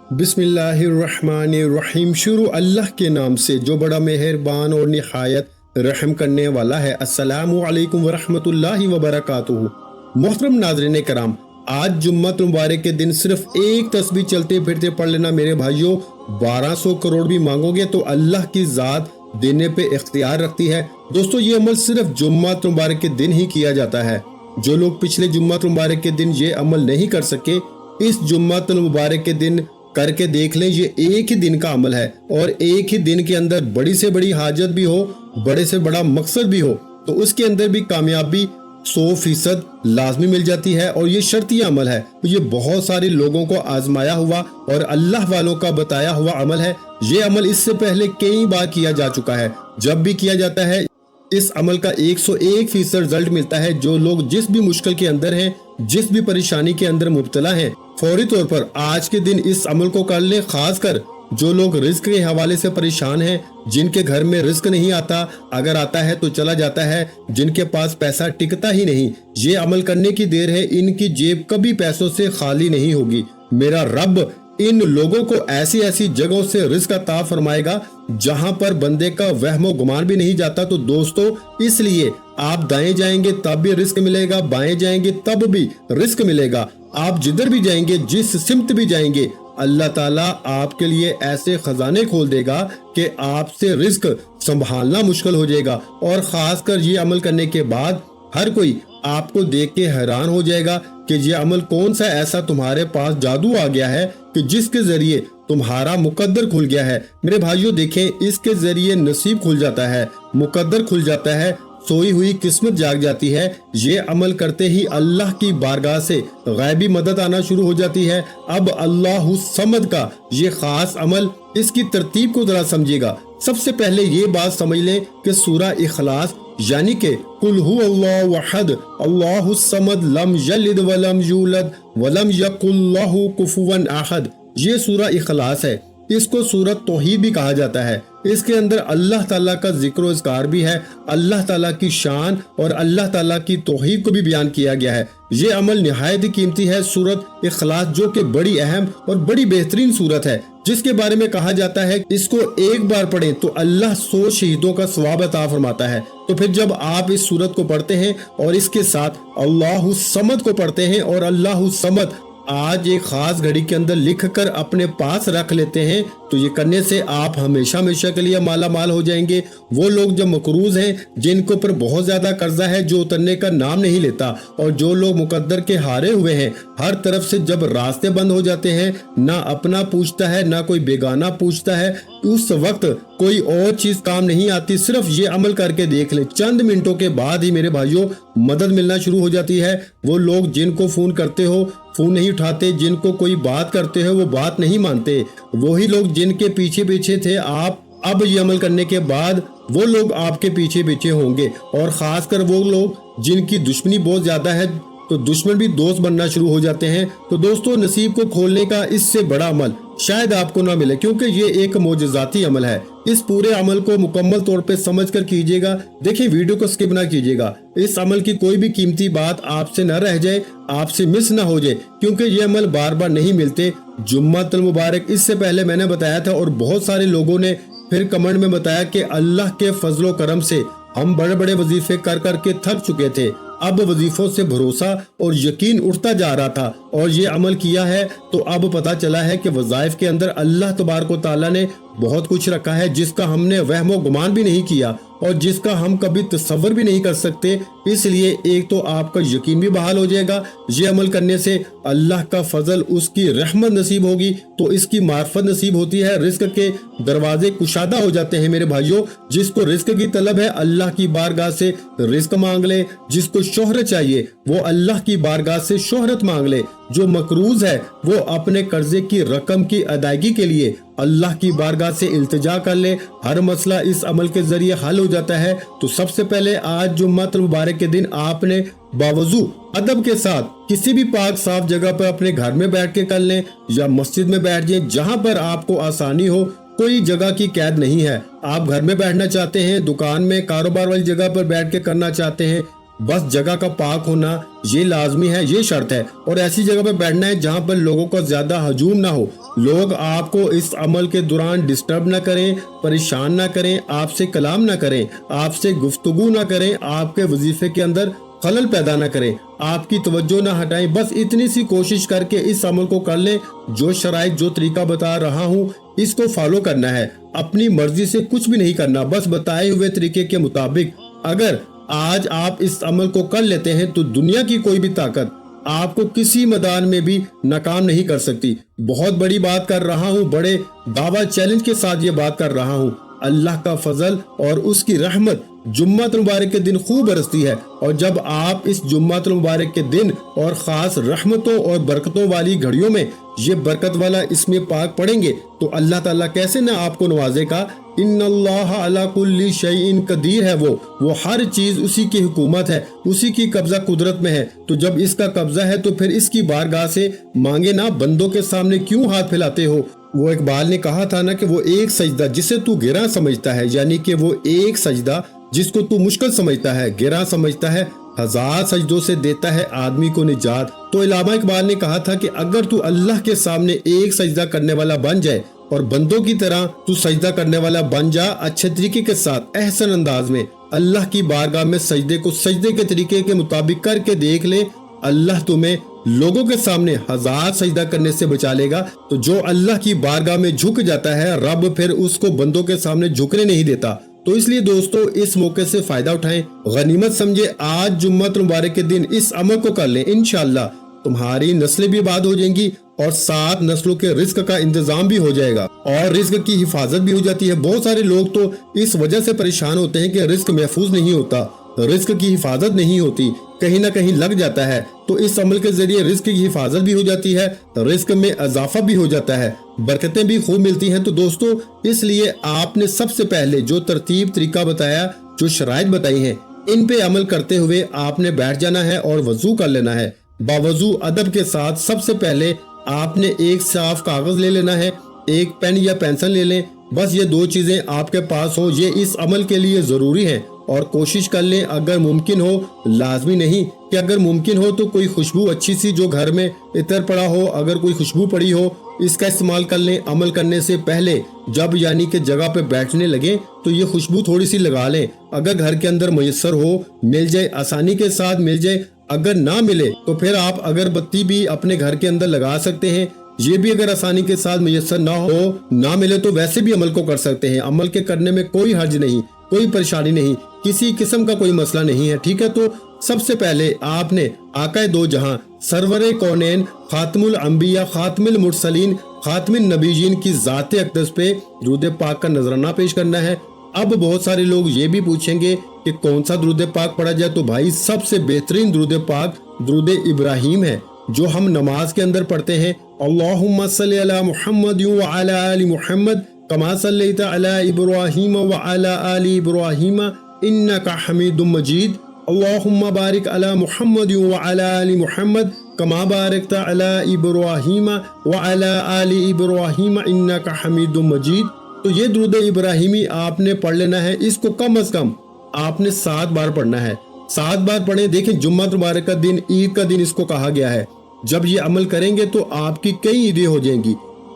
बिस्मिल्लाहिर्रहमानिर्रहीम। शुरू अल्लाह के नाम से जो बड़ा मेहरबान और निहायत रहम करने वाला है। अस्सलामु अलैकुम वरहमतुल्लाहि वबरकातुहू। मोहतरम नाज़रीन कराम, आज जुम्मत मुबारक के दिन सिर्फ एक तस्बीह चलते फिरते पढ़ लेना मेरे भाइयों, 1200 करोड़ भी मांगोगे तो अल्लाह की ज़ात देने पे इख्तियार रखती है। दोस्तों, ये अमल सिर्फ जुम्मत मुबारक के दिन ही किया जाता है। जो लोग पिछले जुम्मत मुबारक के दिन ये अमल नहीं कर सके, इस जुम्मत मुबारक के दिन करके देख लें। ये एक ही दिन का अमल है और एक ही दिन के अंदर बड़ी से बड़ी हाजत भी हो, बड़े से बड़ा मकसद भी हो, तो उसके अंदर भी कामयाबी 100% लाजमी मिल जाती है। और ये शर्ती अमल है, ये बहुत सारे लोगों को आजमाया हुआ और अल्लाह वालों का बताया हुआ अमल है। ये अमल इससे पहले कई बार किया जा चुका है। जब भी किया जाता है इस अमल का 101% रिजल्ट मिलता है। जो लोग जिस भी मुश्किल के अंदर हैं, जिस भी परेशानी के अंदर मुब्तला हैं, फौरी तौर पर आज के दिन इस अमल को कर ले। खासकर जो लोग रिस्क के हवाले से परेशान हैं, जिनके घर में रिस्क नहीं आता, अगर आता है तो चला जाता है, जिनके पास पैसा टिकता ही नहीं, ये अमल करने की देर है। इनकी जेब कभी पैसों से खाली नहीं होगी। मेरा रब इन लोगों को ऐसी ऐसी जगहों से रिस्क अता फरमाएगा जहां पर बंदे का वहमो गुमान भी नहीं जाता। तो दोस्तों, इसलिए आप दाएं जाएंगे तब भी रिस्क मिलेगा, बाएं जाएंगे तब भी रिस्क मिलेगा। आप जिधर भी जाएंगे, जिस सिमत भी जाएंगे, अल्लाह ताला आपके लिए ऐसे खजाने खोल देगा कि आपसे रिस्क संभालना मुश्किल हो जाएगा। और खासकर ये अमल करने के बाद हर कोई आपको देख के हैरान हो जाएगा कि ये अमल कौन सा ऐसा तुम्हारे पास जादू आ गया है कि जिसके जरिए तुम्हारा मुकद्दर खुल गया है। मेरे भाइयों देखें, इसके जरिए नसीब खुल जाता है, मुकद्दर खुल जाता है, सोई हुई किस्मत जाग जाती है। ये अमल करते ही अल्लाह की बारगाह से गैबी मदद आना शुरू हो जाती है। अब अल्लाहु समद का ये खास अमल, इसकी तरतीब को जरा समझिएगा। सबसे पहले ये बात समझ लें कि सूरा इखलास यानी कि कुल हु अल्लाहु अहद अल्लाहु समद लम यलिद वलम यूलद वलम यकुल लहु कुफुवन अहद, ये सूरा इखलास है। इसको सूरत तौहीद भी कहा जाता है। इसके अंदर अल्लाह ताला का जिक्र और इज़कार भी है, अल्लाह ताला की शान और अल्लाह ताला की तौहीद को भी बयान किया गया है। ये अमल निहायत ही कीमती है। सूरत इखलास जो कि बड़ी अहम और बड़ी बेहतरीन सूरत है, जिसके बारे में कहा जाता है इसको एक बार पढ़ें तो अल्लाह 100 शहीदों का सवाब अता फरमाता है। तो फिर जब आप इस सूरत को पढ़ते हैं और इसके साथ अल्लाहु समद को पढ़ते हैं और अल्लाहु समद आज एक खास घड़ी के अंदर लिख कर अपने पास रख लेते हैं, तो ये करने से आप हमेशा हमेशा के लिए माला माल हो जाएंगे। वो लोग जो मकरूज हैं, जिनके ऊपर बहुत ज्यादा कर्जा है, जो उतरने का नाम नहीं लेता, और जो लोग मुकद्दर के हारे हुए हैं, हर तरफ से जब रास्ते बंद हो जाते हैं, ना अपना पूछता है ना कोई बेगाना पूछता है, उस वक्त कोई और चीज काम नहीं आती। सिर्फ ये अमल करके देख ले, चंद मिनटों के बाद ही मेरे भाइयों मदद मिलना शुरू हो जाती है। वो लोग जिनको फोन करते हो फोन नहीं उठाते, जिनको कोई बात करते हो वो बात नहीं मानते, वही लोग जिनके पीछे पीछे थे आप, अब ये अमल करने के बाद वो लोग आपके पीछे पीछे होंगे। और खासकर वो लोग जिनकी दुश्मनी बहुत ज्यादा है, तो दुश्मन भी दोस्त बनना शुरू हो जाते हैं। तो दोस्तों, नसीब को खोलने का इससे बड़ा अमल शायद आपको ना मिले, क्योंकि ये एक मोजज़ाती अमल है। इस पूरे अमल को मुकम्मल तौर पे समझ कर कीजिएगा। देखिए, वीडियो को स्किप ना कीजिएगा। इस अमल की कोई भी कीमती बात आपसे न रह जाए, आपसे मिस ना हो जाए, क्योंकि ये अमल बार बार नहीं मिलते। जुम्मतुल मुबारक इससे पहले मैंने बताया था और बहुत सारे लोगों ने फिर कमेंट में बताया कि अल्लाह के फजलो करम से हम बड़े बड़े वजीफे कर करके थक चुके थे, अब वजीफों से भरोसा और यकीन उठता जा रहा था और ये अमल किया है तो अब पता चला है कि वज़ाइफ के अंदर अल्लाह तबारक व तआला ने बहुत कुछ रखा है, जिसका हमने वहमो गुमान भी नहीं किया और जिसका हम कभी तसव्वुर भी नहीं कर सकते। इसलिए एक तो आपका यकीन भी बहाल हो जाएगा, ये अमल करने से अल्लाह का फजल, उसकी रहमत नसीब होगी, तो इसकी मार्फत नसीब होती है, रिस्क के दरवाजे कुशादा हो जाते हैं। मेरे भाइयों, जिसको रिस्क की तलब है अल्लाह की बारगाह से रिस्क मांग ले, जिसको शोहरत चाहिए वो अल्लाह की बारगाह से शोहरत मांग ले, जो मकरूज है वो अपने कर्जे की रकम की अदायगी के लिए अल्लाह की बारगाह से इल्तिजा कर ले। हर मसला इस अमल के जरिए हल हो जाता है। तो सबसे पहले आज जुम्मतुल मुबारक के दिन आपने बावजू अदब के साथ किसी भी पाक साफ जगह पर अपने घर में बैठ के कर लें या मस्जिद में बैठ जाएं, जहां पर आपको आसानी हो। कोई जगह की कैद नहीं है। आप घर में बैठना चाहते हैं, दुकान में, कारोबार वाली जगह पर बैठ के करना चाहते हैं, बस जगह का पाक होना ये लाजमी है, ये शर्त है। और ऐसी जगह पे बैठना है जहाँ पर लोगों का ज्यादा हजूम ना हो, लोग आपको इस अमल के दौरान डिस्टर्ब ना करें, परेशान ना करें, आपसे कलाम ना करें, आपसे गुफ्तगू ना करें, आपके वजीफे के अंदर खलल पैदा ना करें, आपकी तवज्जो ना हटाएं। बस इतनी सी कोशिश करके इस अमल को कर लें। जो शराइत, जो तरीका बता रहा हूँ, इसको फॉलो करना है। अपनी मर्जी से कुछ भी नहीं करना, बस बताए हुए तरीके के मुताबिक। अगर आज आप इस अमल को कर लेते हैं तो दुनिया की कोई भी ताकत आपको किसी मैदान में भी नाकाम नहीं कर सकती। बहुत बड़ी बात कर रहा हूँ, बड़े दावा चैलेंज के साथ ये बात कर रहा हूँ। अल्लाह का फजल और उसकी रहमत जुम्मत मुबारक के दिन खूब बरसती है। और जब आप इस जुम्मत मुबारक के दिन और खास रहमतों और बरकतों वाली घड़ियों में ये बरकत वाला इसमें पाक पढ़ेंगे तो अल्लाह ताला कैसे ना आपको नवाजेगा। इन्नल्लाह अला कुल्ली शैइन कदीर है, वो हर चीज उसी की हुकूमत है, उसी की कब्जा कुदरत में है। तो जब इसका कब्जा है तो फिर इसकी बारगाह से मांगे ना, बंदों के सामने क्यों हाथ फैलाते हो। वो इकबाल ने कहा था ना कि वो एक सजदा जिसे तू गिरा समझता है, यानी कि वो एक सजदा जिसको तू मुश्किल समझता है, गिरा समझता है, 1000 सजदों से देता है आदमी को निजात। तो इलामा इकबाल ने कहा था कि अगर तू अल्लाह के सामने एक सजदा करने वाला बन जाए और बंदों की तरह तू सजदा करने वाला बन जा, अच्छे तरीके के साथ, एहसन अंदाज में अल्लाह की बारगाह में सजदे को सजदे के तरीके के मुताबिक करके देख ले, अल्लाह तुम्हें लोगों के सामने 1000 सजदा करने से बचा लेगा। तो जो अल्लाह की बारगाह में झुक जाता है, रब फिर उसको बंदों के सामने झुकने नहीं देता। तो इसलिए दोस्तों इस मौके से फायदा उठाएं, गनीमत समझे। आज जुम्मत मुबारक के दिन इस अमल को कर लें, इंशाअल्लाह तुम्हारी नस्लें भी आबाद हो जाएंगी और 7 नस्लों के रिस्क का इंतजाम भी हो जाएगा और रिस्क की हिफाजत भी हो जाती है। बहुत सारे लोग तो इस वजह से परेशान होते हैं कि रिस्क महफूज नहीं होता, रिस्क की हिफाजत नहीं होती, कहीं ना कहीं लग जाता है। तो इस अमल के जरिए रिस्क की हिफाजत भी हो जाती है, रिस्क में इजाफा भी हो जाता है, बरकतें भी खूब मिलती हैं। तो दोस्तों इसलिए आपने सबसे पहले जो तरतीब तरीका बताया, जो शराइत बताई हैं, इन पे अमल करते हुए आपने बैठ जाना है और वजू कर लेना है। बावजू अदब के साथ सबसे पहले आपने एक साफ कागज ले लेना है, एक पेन या पेंसिल ले लें। बस ये 2 चीजें आपके पास हो, ये इस अमल के लिए जरूरी है। और कोशिश कर लें अगर मुमकिन हो, लाजमी नहीं कि अगर मुमकिन हो तो कोई खुशबू अच्छी सी जो घर में इतर पड़ा हो, अगर कोई खुशबू पड़ी हो, इसका इस्तेमाल कर लें। अमल करने से पहले जब यानी कि जगह पे बैठने लगे तो ये खुशबू थोड़ी सी लगा लें। अगर घर के अंदर मयसर हो, मिल जाए, आसानी के साथ मिल जाए। अगर ना मिले तो फिर आप अगरबत्ती भी अपने घर के अंदर लगा सकते हैं। ये भी अगर आसानी के साथ मयसर ना हो, ना मिले तो वैसे भी अमल को कर सकते हैं। अमल के करने में कोई हर्ज नहीं, कोई परेशानी नहीं, किसी किस्म का कोई मसला नहीं है, ठीक है। तो सबसे पहले आपने आकाए दो जहां, सरवरे कौनैन, खातमुल अंबिया, खातमुल मुरसलीन, खातमुन नबीयीन की ज़ाते अक़दस पे दुरूद पाक का नजराना पेश करना है। अब बहुत सारे लोग ये भी पूछेंगे कि कौन सा दुरूद पाक पढ़ा जाए। तो भाई सबसे बेहतरीन दुरूद पाक दुरूद इब्राहिम है, जो हम नमाज के अंदर पढ़ते हैं। अल्लाहुम्मा सल्ली अला मुहम्मद व अला आलि मुहम्मद कमा सल्लैता अला इब्राहीम व अला आलि इब्राहीम इन्नका हमीदुम मजीद। अल्लाहुम्मा बारिक अला मुहम्मद व अला आलि मुहम्मद कमा बारकता अला इब्राहीम व अला आलि इब्राहीम इन्नका हमीदुम मजीद। तो ये दुरूद इब्राहिमी आपने पढ़ लेना है। इसको कम से कम आपने 7 बार पढ़ना है। 7 बार पढ़े। देखें जुम्मा मुबारक का दिन, ईद का दिन इसको कहा गया है। जब ये अमल करेंगे तो आपकी कई ईदें हो जाएंगी।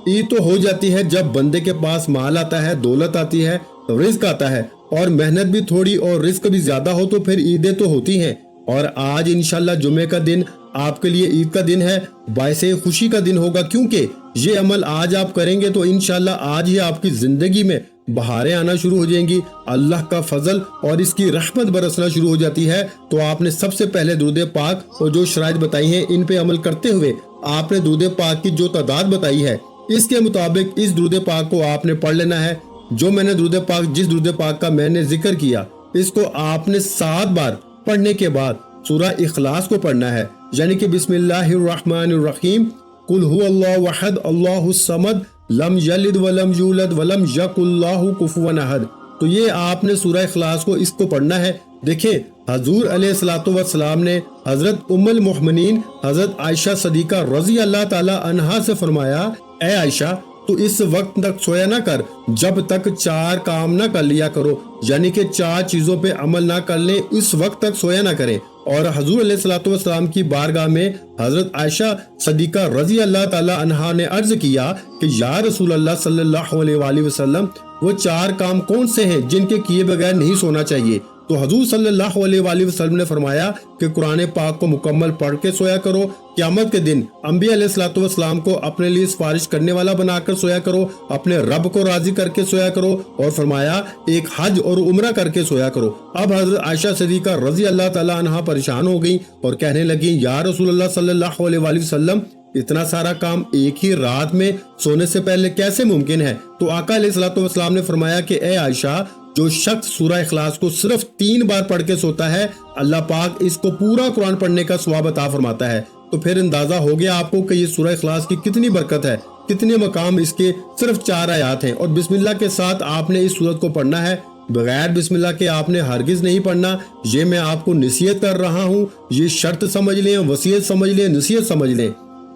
ईद तो हो जाती है जब बंदे के पास माल आता है, दौलत आती है, रिस्क आता है और मेहनत भी थोड़ी और रिस्क भी ज्यादा हो तो फिर ईदें तो होती हैं। और आज इंशाल्लाह जुमे का दिन आपके लिए ईद का दिन है, बायसे खुशी का दिन होगा, क्योंकि ये अमल आज आप करेंगे तो इंशाल्लाह आज ही आपकी जिंदगी में बहारें आना शुरू हो जाएंगी, अल्लाह का फजल और इसकी रहमत बरसना शुरू हो जाती है। तो आपने सबसे पहले दुरूद पाक और जो शराइत बताई हैं, इन पे अमल करते हुए आपने दुरूद पाक की जो तादाद बताई है, इसके मुताबिक इस दुरूद पाक को आपने पढ़ लेना है। जो मैंने दुरूद पाक, जिस दुरूद पाक का मैंने जिक्र किया, इसको आपने 7 बार पढ़ने के बाद सूरह इखलास को पढ़ना है, यानी कि बिस्मिल्लाहिर्रहमानिर्रहीम, कुल हुवल्लाहु अहद अल्लाहुस समद लम यलिद वलम यूलद वलम यकुल्लाहु कुफुवन अहद। तो ये आपने सूरह इखलास को इसको पढ़ना है। देखिए हजूर अलैहिस्सलातु वस्सलाम ने हजरत उम्मुल मोमिनीन हजरत आयशा सदीका रजी अल्लाह ताला अन्हा से फरमाया, ए आयशा تو اس وقت تک سویا نہ کر جب تک 4 کام نہ کر لیا کرو، یعنی کہ 4 چیزوں پہ عمل نہ کر لیں اس وقت تک سویا نہ کریں۔ اور حضور علیہ الصلوۃ والسلام کی بارگاہ میں حضرت عائشہ صدیقہ رضی اللہ تعالی عنہا نے عرض کیا کہ یا رسول اللہ صلی اللہ علیہ وآلہ وسلم، وہ 4 کام کون سے ہیں جن کے کیے بغیر نہیں سونا چاہیے؟ تو حضور صلی اللہ علیہ وآلہ وسلم نے فرمایا کہ قرآن پاک کو مکمل پڑھ کے سویا کرو، قیامت کے دن انبیاء علیہ الصلوۃ والسلام کو اپنے لیے سفارش کرنے والا بنا کر سویا کرو، اپنے رب کو راضی کر کے سویا کرو، اور فرمایا ایک حج اور عمرہ کر کے سویا کرو۔ اب حضرت عائشہ صدیقہ رضی اللہ تعالی عنہا پریشان ہو گئیں اور کہنے لگیں یا رسول اللہ صلی اللہ علیہ وآلہ وسلم، اتنا سارا کام ایک ہی رات میں سونے سے پہلے کیسے ممکن ہے؟ تو آقا علیہ الصلوۃ والسلام نے فرمایا کہ اے عائشہ، جو شخص سورہ اخلاص کو صرف 3 بار پڑھ کے سوتا ہے، اللہ پاک اس کو پورا قرآن پڑھنے کا ثواب عطا فرماتا ہے۔ تو پھر اندازہ ہو گیا آپ کو کہ یہ سورہ اخلاص کی کتنی برکت ہے، کتنے مقام اس کے صرف 4 آیات ہیں، اور بسم اللہ کے ساتھ آپ نے اس سورت کو پڑھنا ہے۔ بغیر بسم اللہ کے آپ نے ہرگز نہیں پڑھنا۔ یہ میں آپ کو نصیحت کر رہا ہوں، یہ شرط سمجھ لیں، وصیت سمجھ لیں، نصیحت سمجھ لیں۔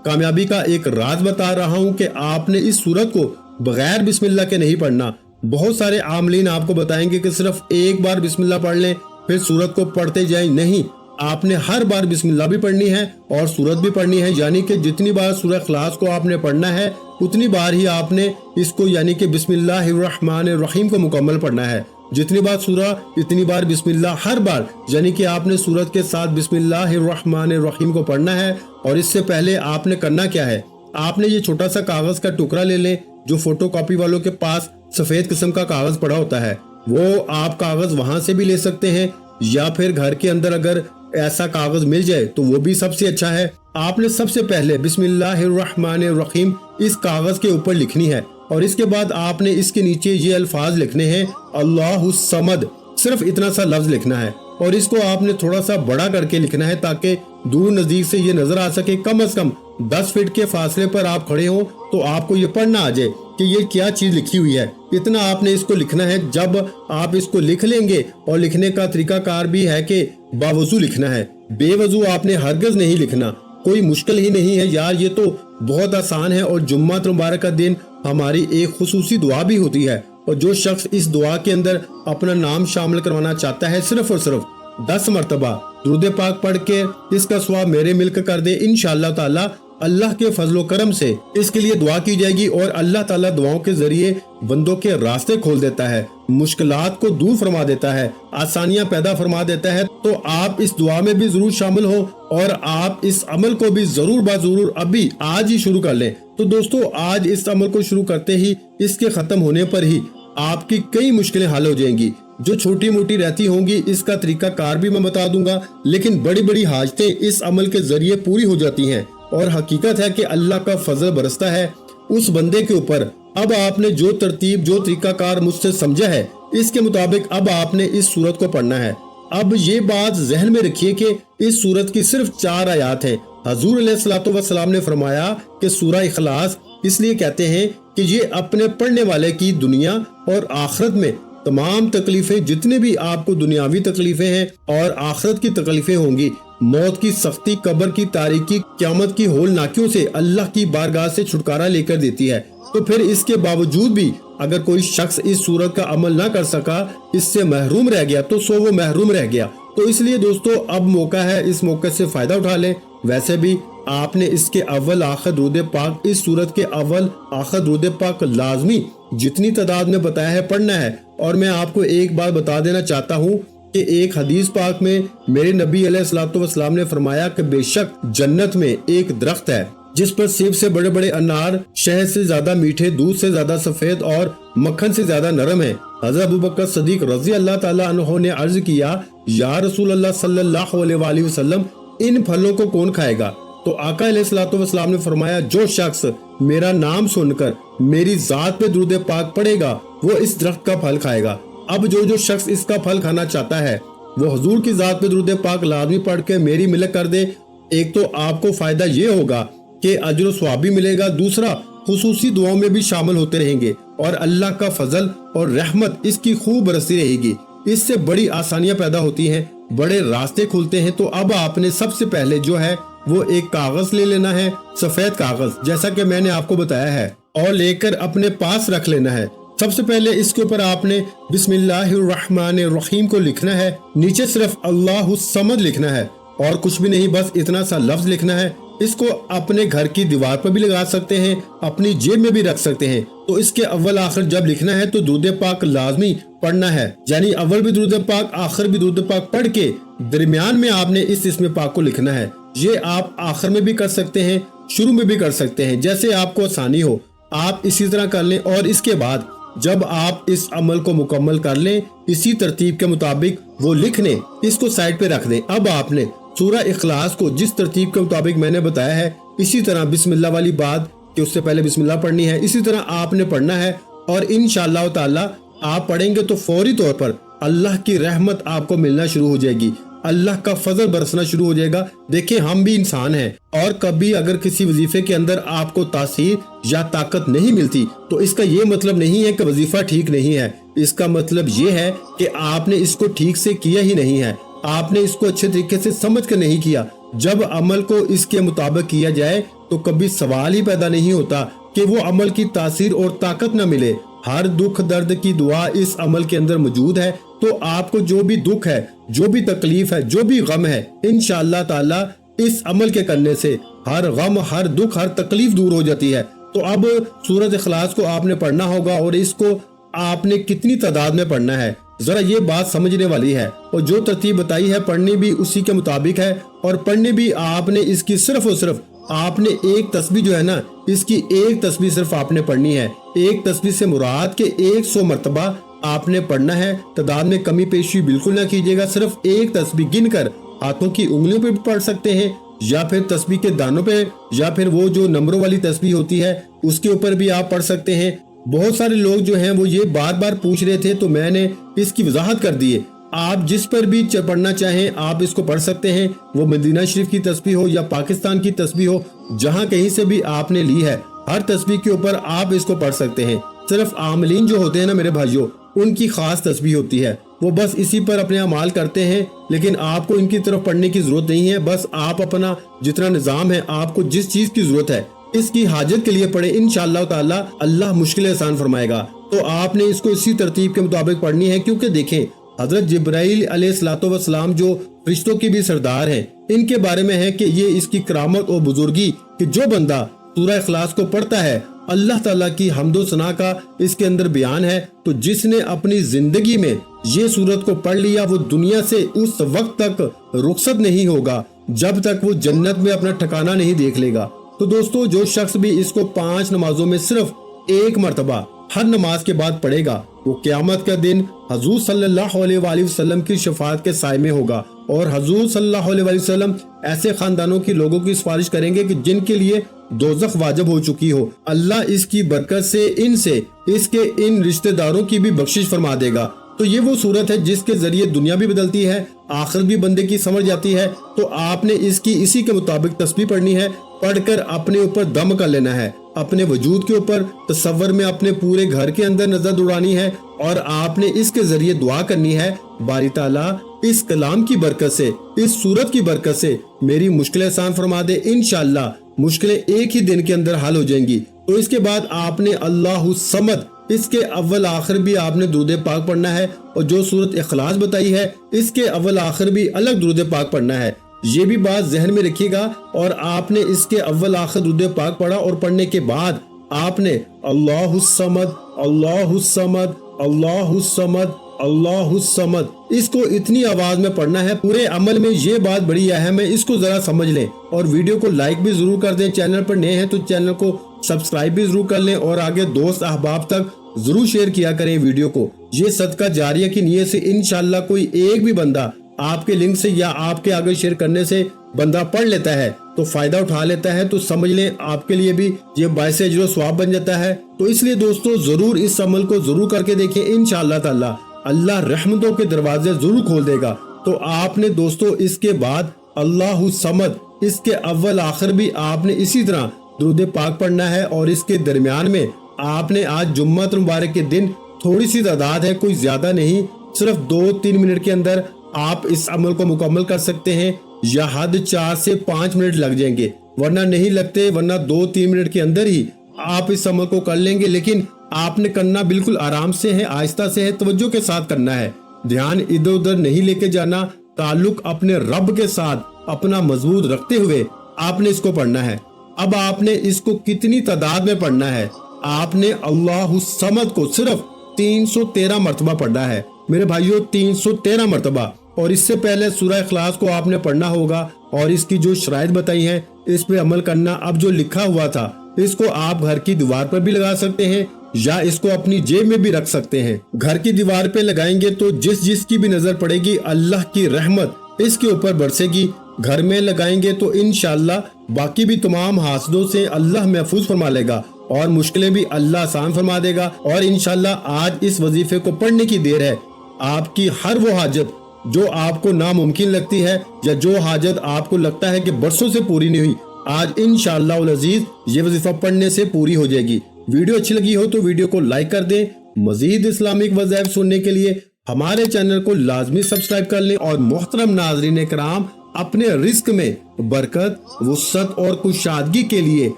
کامیابی کا ایک راز بتا رہا ہوں کہ آپ نے اس سورت کو بغیر بسم اللہ کے نہیں پڑھنا۔ بہت سارے عاملین آپ کو بتائیں گے کہ صرف ایک بار بسم اللہ پڑھ لیں پھر سورت کو پڑھتے جائیں، نہیں، آپ نے ہر بار بسم اللہ بھی پڑھنی ہے اور سورت بھی پڑھنی ہے، یعنی کہ جتنی بار سورہ اخلاص کو آپ نے پڑھنا ہے اتنی بار ہی آپ نے اس کو یعنی کہ بسم اللہ الرحمن الرحیم کو مکمل پڑھنا ہے۔ جتنی بار سورہ اتنی بار بسم اللہ، ہر بار یعنی کہ آپ نے سورت کے ساتھ بسم اللہ الرحمن الرحیم کو پڑھنا ہے۔ اور اس سے پہلے آپ نے کرنا کیا ہے، آپ نے یہ چھوٹا سا کاغذ کا ٹکڑا لے لیں، جو فوٹو کاپی والوں کے پاس سفید قسم کا کاغذ پڑا ہوتا ہے، وہ آپ کاغذ وہاں سے بھی لے سکتے ہیں، یا پھر گھر کے اندر اگر ایسا کاغذ مل جائے تو وہ بھی سب سے اچھا ہے۔ آپ نے سب سے پہلے بسم اللہ الرحمن الرحیم اس کاغذ کے اوپر لکھنی ہے، اور اس کے بعد آپ نے اس کے نیچے یہ الفاظ لکھنے ہیں، اللہ الصمد، صرف اتنا سا لفظ لکھنا ہے، اور اس کو آپ نے تھوڑا سا بڑا کر کے لکھنا ہے تاکہ دور نزدیک سے یہ نظر آ سکے۔ کم از کم 10 فٹ کے فاصلے پر آپ کھڑے ہوں تو آپ کو یہ پڑھنا آ جائے کہ یہ کیا چیز لکھی ہوئی ہے۔ اتنا آپ نے اس کو لکھنا ہے۔ جب آپ اس کو لکھ لیں گے، اور لکھنے کا طریقہ کار بھی ہے کہ باوضو لکھنا ہے، بے وضو آپ نے ہرگز نہیں لکھنا۔ کوئی مشکل ہی نہیں ہے یار، یہ تو بہت آسان ہے۔ اور جمعہ مبارک کا دن ہماری ایک خصوصی دعا بھی ہوتی ہے، اور جو شخص اس دعا کے اندر اپنا نام شامل کروانا چاہتا ہے، صرف اور صرف 10 مرتبہ درود پاک پڑھ کے اس کا ثواب میرے ملک کر دے، انشاءاللہ تعالی اللہ کے فضل و کرم سے اس کے لیے دعا کی جائے گی، اور اللہ تعالیٰ دعاؤں کے ذریعے بندوں کے راستے کھول دیتا ہے، مشکلات کو دور فرما دیتا ہے، آسانیاں پیدا فرما دیتا ہے۔ تو آپ اس دعا میں بھی ضرور شامل ہوں، اور آپ اس عمل کو بھی ضرور ضرور ابھی آج ہی شروع کر لیں۔ تو دوستو، آج اس عمل کو شروع کرتے ہی اس کے ختم ہونے پر ہی آپ کی کئی مشکلیں حل ہو جائیں گی۔ جو چھوٹی موٹی رہتی ہوں گی اس کا طریقہ کار بھی میں بتا دوں گا، لیکن بڑی بڑی حاجتیں اس عمل کے ذریعے پوری ہو جاتی ہیں، اور حقیقت ہے کہ اللہ کا فضل برستا ہے اس بندے کے اوپر۔ اب آپ نے جو ترتیب، جو طریقہ کار مجھ سے سمجھا ہے، اس کے مطابق اب آپ نے اس سورت کو پڑھنا ہے۔ اب یہ بات ذہن میں رکھیے کہ اس سورت کی صرف 4 آیات ہیں۔ حضور علیہ الصلوۃ والسلام نے فرمایا کہ سورہ اخلاص اس لیے کہتے ہیں کہ یہ اپنے پڑھنے والے کی دنیا اور آخرت میں تمام تکلیفیں، جتنے بھی آپ کو دنیاوی تکلیفیں ہیں اور آخرت کی تکلیفیں ہوں گی، موت کی سختی، قبر کی تاریکی، قیامت کی ہولناکیوں سے اللہ کی بارگاہ سے چھٹکارا لے کر دیتی ہے۔ تو پھر اس کے باوجود بھی اگر کوئی شخص اس سورت کا عمل نہ کر سکا، اس سے محروم رہ گیا، تو سو وہ محروم رہ گیا۔ تو اس لیے دوستو، اب موقع ہے، اس موقع سے فائدہ اٹھا لیں۔ ویسے بھی آپ نے اس کے اول آخر درود پاک، اس سورت کے اول آخر درود پاک لازمی جتنی تعداد میں بتایا ہے پڑھنا ہے۔ اور میں آپ کو ایک بات بتا دینا چاہتا ہوں کہ ایک حدیث پاک میں میرے نبی علیہ الصلوۃ والسلام نے فرمایا کہ بے شک جنت میں ایک درخت ہے جس پر سیب سے بڑے بڑے انار، شہد سے زیادہ میٹھے، دودھ سے زیادہ سفید اور مکھن سے زیادہ نرم ہے۔ حضرت ابوبکر صدیق رضی اللہ تعالیٰ عنہ نے عرض کیا، یا رسول اللہ صلی اللہ علیہ وآلہ وسلم، ان پھلوں کو کون کھائے گا؟ تو آقا علیہ الصلوۃ والسلام نے فرمایا، جو شخص میرا نام سن کر میری ذات پہ درود پاک پڑھے گا وہ اس درخت کا پھل کھائے گا۔ اب جو شخص اس کا پھل کھانا چاہتا ہے وہ حضور کی ذات پہ درود پاک لازمی پڑھ کے میری ملک کر دے۔ ایک تو آپ کو فائدہ یہ ہوگا کہ اجر و ثواب بھی ملے گا، دوسرا خصوصی دعاؤں میں بھی شامل ہوتے رہیں گے، اور اللہ کا فضل اور رحمت اس کی خوب برستی رہے گی۔ اس سے بڑی آسانیاں پیدا ہوتی ہیں، بڑے راستے کھلتے ہیں۔ تو اب آپ نے سب سے پہلے جو ہے وہ ایک کاغذ لے لینا ہے، سفید کاغذ، جیسا کہ میں نے آپ کو بتایا ہے۔ और लेकर अपने पास रख लेना है। सबसे पहले इसके ऊपर आपने बिस्मिल्लाहिर्रहमानिर्रहीम को लिखना है, नीचे सिर्फ अल्लाहु समद लिखना है और कुछ भी नहीं, बस इतना सा लफ्ज लिखना है। इसको अपने घर की दीवार पर भी लगा सकते हैं, अपनी जेब में भी रख सकते हैं। तो इसके अव्वल आखिर जब लिखना है तो दुरूद पाक लाजमी पढ़ना है, यानी अव्वल भी दुरूद पाक आखिर भी दुरूद पाक पढ़ के दरमियान में आपने इस इस्म पाक को लिखना है। ये आप आखिर में भी कर सकते हैं, शुरू में भी कर सकते हैं, जैसे आपको आसानी हो आप इसी तरह कर लें। और इसके बाद जब आप इस अमल को मुकम्मल कर लें, इसी तरतीब के मुताबिक वो लिख लें, इसको साइड पे रख दें। अब आपने सूरह इखलास को जिस तरतीब के मुताबिक मैंने बताया है, इसी तरह बिस्मिल्लाह वाली बात कि उससे पहले बिस्मिल्लाह पढ़नी है, इसी तरह आपने पढ़ना है। और इंशाअल्लाह ताला आप पढ़ेंगे तो फौरी तौर पर अल्लाह की रहमत आपको मिलना शुरू हो जाएगी, अल्लाह का फजल बरसना शुरू हो जाएगा। देखिए हम भी इंसान हैं और कभी अगर किसी वजीफे के अंदर आपको तासीर या ताकत नहीं मिलती तो इसका ये मतलब नहीं है कि वजीफा ठीक नहीं है। इसका मतलब ये है कि आपने इसको ठीक से किया ही नहीं है, आपने इसको अच्छे तरीके से समझ कर नहीं किया। जब अमल को इसके मुताबिक किया जाए तो कभी सवाल ही पैदा नहीं होता कि वो अमल की तासीर और ताकत न मिले। हर दुख दर्द की दुआ इस अमल के अंदर मौजूद है। तो आपको जो भी दुख है, जो भी तकलीफ है, जो भी गम है, इंशाअल्लाह ताला इस अमल के करने से हर गम, हर दुख, हर तकलीफ दूर हो जाती है। तो अब सूरत इखलास को आपने पढ़ना होगा और इसको आपने कितनी तादाद में पढ़ना है, जरा ये बात समझने वाली है। और जो तरतीब बताई है पढ़नी भी उसी के मुताबिक है, और पढ़नी भी आपने इसकी सिर्फ और सिर्फ आपने एक तस्बीह जो है ना, इसकी एक तस्बीह सिर्फ आपने पढ़नी है। एक तस्बीह से मुराद के 100 मरतबा आपने पढ़ना है। तादाद में कमी पेशी बिल्कुल ना कीजिएगा, सिर्फ एक तस्बीह गिनकर हाथों की उंगलियों पे भी पढ़ सकते हैं, या फिर तस्बीह के दानों पे, या फिर वो जो नंबरों वाली तस्बीह होती है उसके ऊपर भी आप पढ़ सकते हैं। बहुत सारे लोग जो हैं वो ये बार बार पूछ रहे थे तो मैंने इसकी वजाहत कर दी है। आप जिस पर भी पढ़ना चाहें आप इसको पढ़ सकते हैं, वो मदीना शरीफ की तस्बीह हो या पाकिस्तान की तस्बीह हो, जहां कहीं से भी आपने ली है, हर तस्बीह के ऊपर आप इसको पढ़ सकते हैं। सिर्फ आमलीन जो होते हैं ना मेरे भाइयों, उनकी खास तस्बीह होती है, वो बस इसी पर अपने अमाल करते हैं, लेकिन आपको इनकी तरफ पढ़ने की जरूरत नहीं है। बस आप अपना जितना निजाम है, आपको जिस चीज की जरूरत है इसकी हाजत के लिए पढ़े, इंशाअल्लाह ताला अल्लाह मुश्किल आसान फरमाएगा। तो आपने इसको इसी तरतीब के मुताबिक पढ़नी है, क्योंकि देखें हजरत जिब्राइल अलैहिस्सलाम जो फरिश्तों की भी सरदार हैं, इनके बारे में है कि ये इसकी करामत और बुजुर्गी कि जो बंदा सूरह इखलास को पढ़ता है, अल्लाह ताला की हम्दो सना का इसके अंदर बयान है। तो जिसने अपनी जिंदगी में ये सूरत को पढ़ लिया वो दुनिया से उस वक्त तक रुखसत नहीं होगा जब तक वो जन्नत में अपना ठिकाना नहीं देख लेगा। तो दोस्तों जो शख्स भी इसको 5 नमाजों में सिर्फ एक मरतबा हर नमाज के बाद पढ़ेगा, वो क़यामत का दिन हजूर सल्लल्लाहु अलैहि वसल्लम की शफाअत के साए में होगा। और हजूर सल्लल्लाहु अलैहि वसल्लम ऐसे खानदानों के लोगों की सिफारिश करेंगे कि जिनके लिए दोज़ख वाजिब हो चुकी हो। अल्लाह इसकी बरकत से इनसे इसके इन रिश्तेदारों की भी बख्शिश फरमा देगा। तो ये वो सूरत है जिसके जरिए दुनिया भी बदलती है, आखिरत भी बंदे की समझ जाती है। तो आपने इसकी इसी के मुताबिक तस्बीह पढ़नी है, पढ़कर अपने ऊपर दम कर लेना है, अपने वजूद के ऊपर तसव्वुर में अपने पूरे घर के अंदर नजर दौड़ानी है, और आपने इसके जरिए दुआ करनी है, बारी ताला इस कलाम की बरकत से, इस सूरत की बरकत से मेरी मुश्किलें आसान फरमा दे। इंशाअल्लाह मुश्किलें एक ही दिन के अंदर हल हो जाएंगी। तो इसके बाद आपने अल्लाहु समद इसके अव्वल आखिर भी आपने दुरूद पाक पढ़ना है, और जो सूरत इखलास बताई है इसके अव्वल आखिर भी अलग दुरूद पाक पढ़ना है। ये भी बात जहन में रखिएगा। और आपने इसके अव्वल आखिर दुरूद पाक पढ़ा और पढ़ने के बाद आपने अल्लाहु समद अल्लाहु समद अल्लाहु समद अल्लाहु समद इसको इतनी आवाज में पढ़ना है। पूरे अमल में ये बात बड़ी अहम है, इसको जरा समझ लें और वीडियो को लाइक भी जरूर कर दें। चैनल पर नए हैं तो चैनल को सब्सक्राइब भी जरूर कर लें और आगे दोस्त अहबाब तक जरूर शेयर किया करें वीडियो को। ये सदका जारिया की नीयत से इंशाअल्लाह कोई एक भी बंदा आपके लिंक से या आपके आगे शेयर करने से बंदा पढ़ लेता है तो फायदा उठा लेता है, तो समझ लें आपके लिए भी ये बायस अजर सवाब बन जाता है। तो इसलिए दोस्तों जरूर इस अमल को जरूर करके देखें, इंशाअल्लाह ताला अल्लाह रहमतों के दरवाजे जरूर खोल देगा। तो आपने दोस्तों इसके बाद अल्लाहु समद इसके अव्वल आखिर भी आपने इसी तरह दुरूद पाक पढ़ना है, और इसके दरमियान में आपने आज जुम्मत मुबारक के दिन थोड़ी सी तादाद है, कोई ज्यादा नहीं, सिर्फ 2-3 मिनट के अंदर आप इस अमल को मुकम्मल कर सकते हैं, या हद 4 से 5 मिनट लग जाएंगे, वरना नहीं लगते, वरना 2-3 मिनट के अंदर ही आप इस अमल को कर लेंगे, लेकिन आपने करना बिल्कुल आराम से है, आहिस्ता से है, तवज्जो के साथ करना है। ध्यान इधर उधर नहीं लेके जाना, ताल्लुक अपने रब के साथ अपना मजबूत रखते हुए आपने इसको पढ़ना है। अब आपने इसको कितनी तादाद में पढ़ना है? आपने अल्लाहु समद को सिर्फ 313 मरतबा पढ़ना है मेरे भाइयों, 313 मरतबा। और इससे पहले सूरह इखलास को आपने पढ़ना होगा और इसकी जो शराइत बताई हैं इस पे अमल करना। अब जो लिखा हुआ था इसको आप घर की दीवार पर भी लगा सकते हैं या इसको अपनी जेब में भी रख सकते हैं। घर की दीवार पे लगाएंगे तो जिसकी भी नजर पड़ेगी अल्लाह की रहमत इसके ऊपर बरसेगी। घर में लगाएंगे तो इंशाअल्लाह बाकी भी तमाम हासदों से अल्लाह महफूज फरमा लेगा और मुश्किलें भी अल्लाह आसान फरमा देगा। और इंशाअल्लाह आज इस वजीफे को पढ़ने की देर है। आपकी हर वो हाजत जो आपको नामुमकिन लगती है या जो हाजत आपको लगता है कि बरसों से पूरी नहीं हुई, आज इंशाअल्लाह उल अजीज ये वजीफा पढ़ने से पूरी हो जाएगी। वीडियो अच्छी लगी हो तो वीडियो को लाइक कर दें। मजीद इस्लामिक वज़ाइफ सुनने के लिए हमारे चैनल को लाजमी सब्सक्राइब कर लें। और मोहतरम नाज़रीन कराम, अपने रिस्क में बरकत, वुसअत और कुशादगी के लिए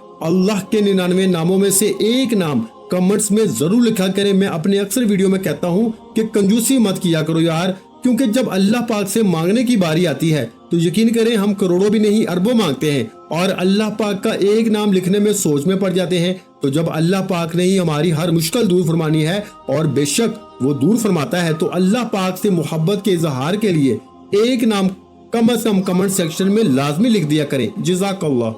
अल्लाह के 99 नामों में से एक नाम कमेंट्स में जरूर लिखा करें। मैं अपने अक्सर वीडियो में कहता हूँ कि कंजूसी मत किया करो यार, क्योंकि जब अल्लाह पाक से मांगने की बारी आती है तो यकीन करें हम करोड़ों भी नहीं अरबों मांगते हैं और अल्लाह पाक का एक नाम लिखने में सोच में पड़ जाते हैं। तो जब अल्लाह पाक ने ही हमारी हर मुश्किल दूर फरमानी है और बेशक वो दूर फरमाता है, तो अल्लाह पाक से मोहब्बत के इजहार के लिए एक नाम कम से कम कमेंट सेक्शन में लाजमी लिख दिया करें। जज़ाकल्लाह।